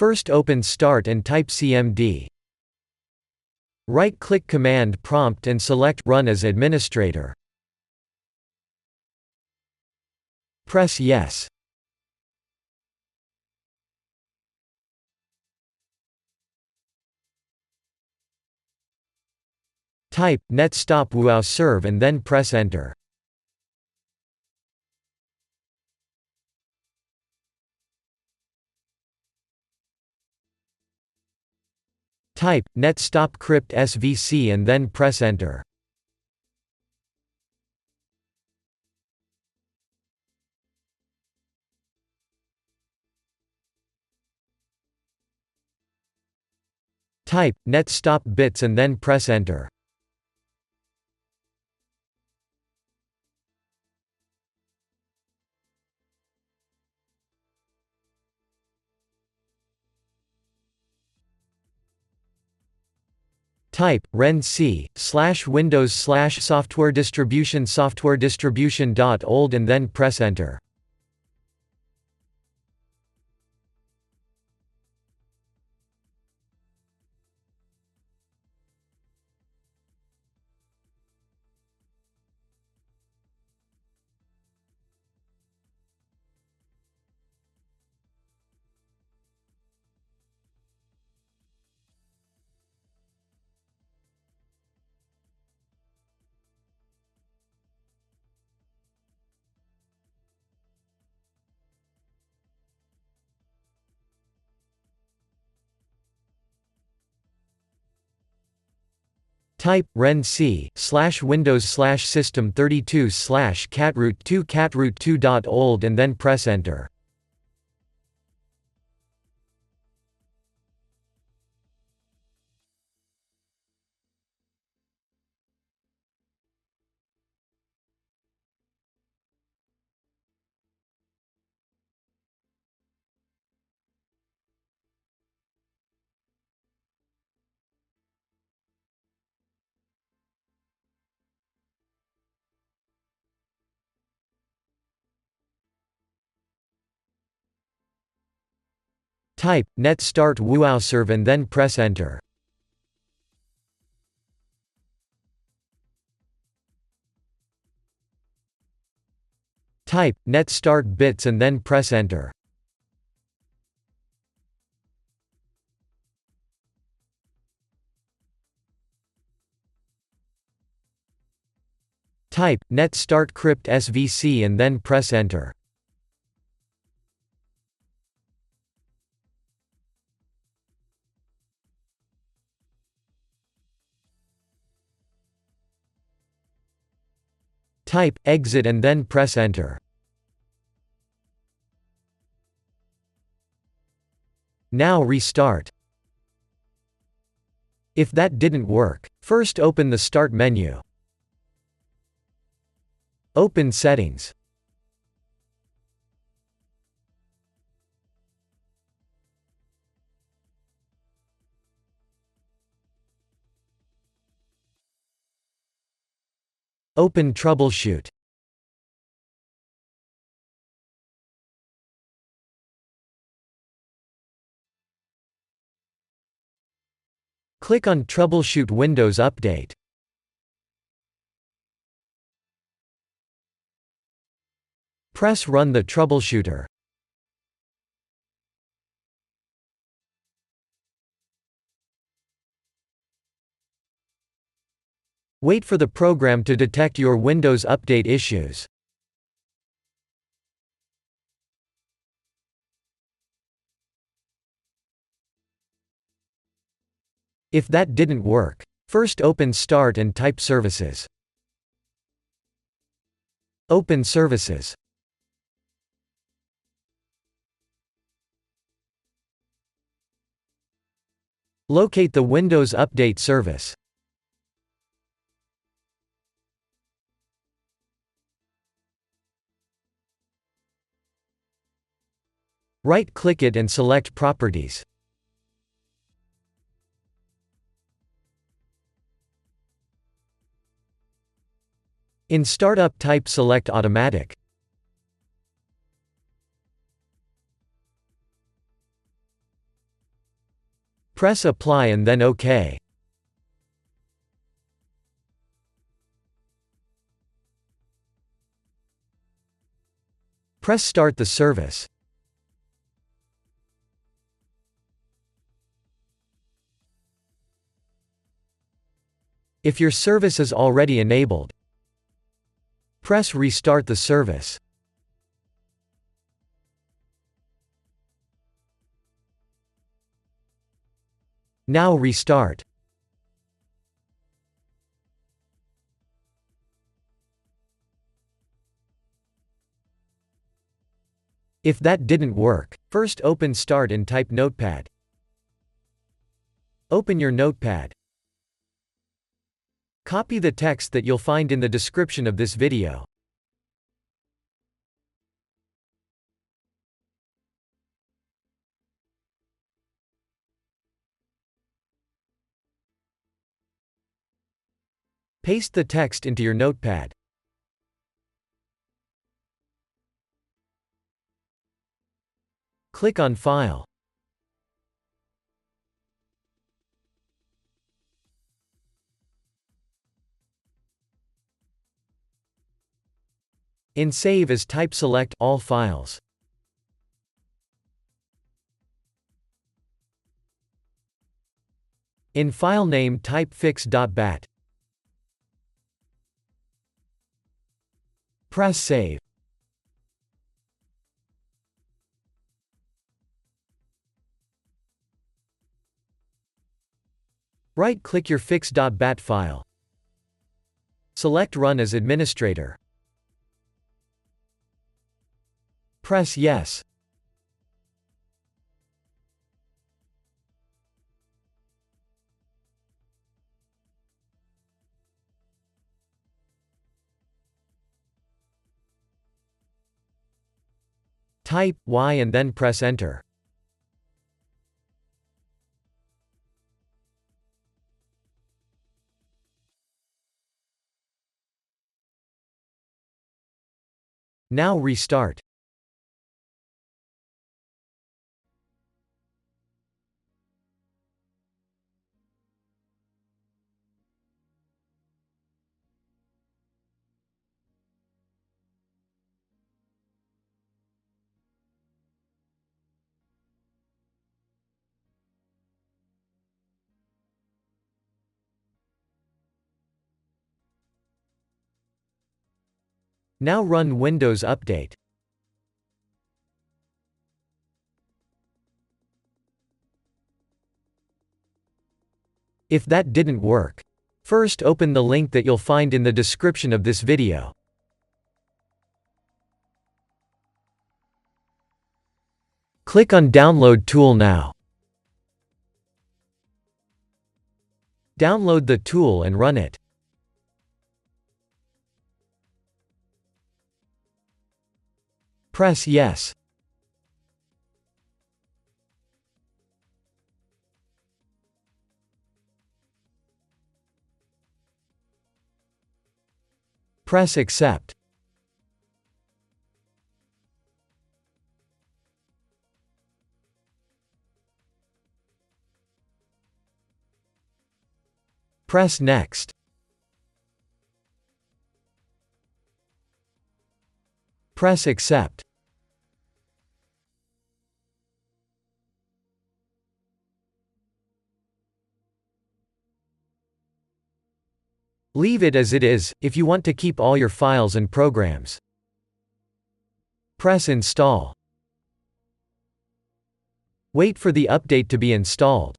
First open Start and type cmd. Right-click Command Prompt and select Run as Administrator. Press Yes. Type netstop wuauserv and then press Enter. Type netstop cryptsvc and then press Enter. Type netstop bits and then press Enter. Type renc/windows/softwaredistribution.old and then press Enter. Type renc/windows/system32/catroot2catroot2.old and then press Enter. Type net start wuauserv and then press Enter. Type net start bits and then press Enter. Type net start cryptsvc and then press Enter. Type exit and then press Enter. Now restart. If that didn't work, first open the Start menu. Open Settings. Open Troubleshoot. Click on Troubleshoot Windows Update. Press Run the troubleshooter. Wait for the program to detect your Windows Update issues. If that didn't work, first open Start and type Services. Open Services. Locate the Windows Update service. Right-click it and select Properties. In Startup type select Automatic. Press Apply and then OK. Press Start the service. If your service is already enabled, press Restart the service. Now restart. If that didn't work, first open Start and type Notepad. Open your Notepad. Copy the text that you'll find in the description of this video. Paste the text into your Notepad. Click on File. In Save As type Select All Files. In file name type fix.bat. Press Save. Right-click your fix.bat file. Select Run as administrator. Press Yes. Type Y and then press Enter. Now restart. Now run Windows Update. If that didn't work, first open the link that you'll find in the description of this video. Click on Download Tool now. Download the tool and run it. Press Yes. Press Accept. Press Next. Press Accept. Leave it as it is, if you want to keep all your files and programs. Press Install. Wait for the update to be installed.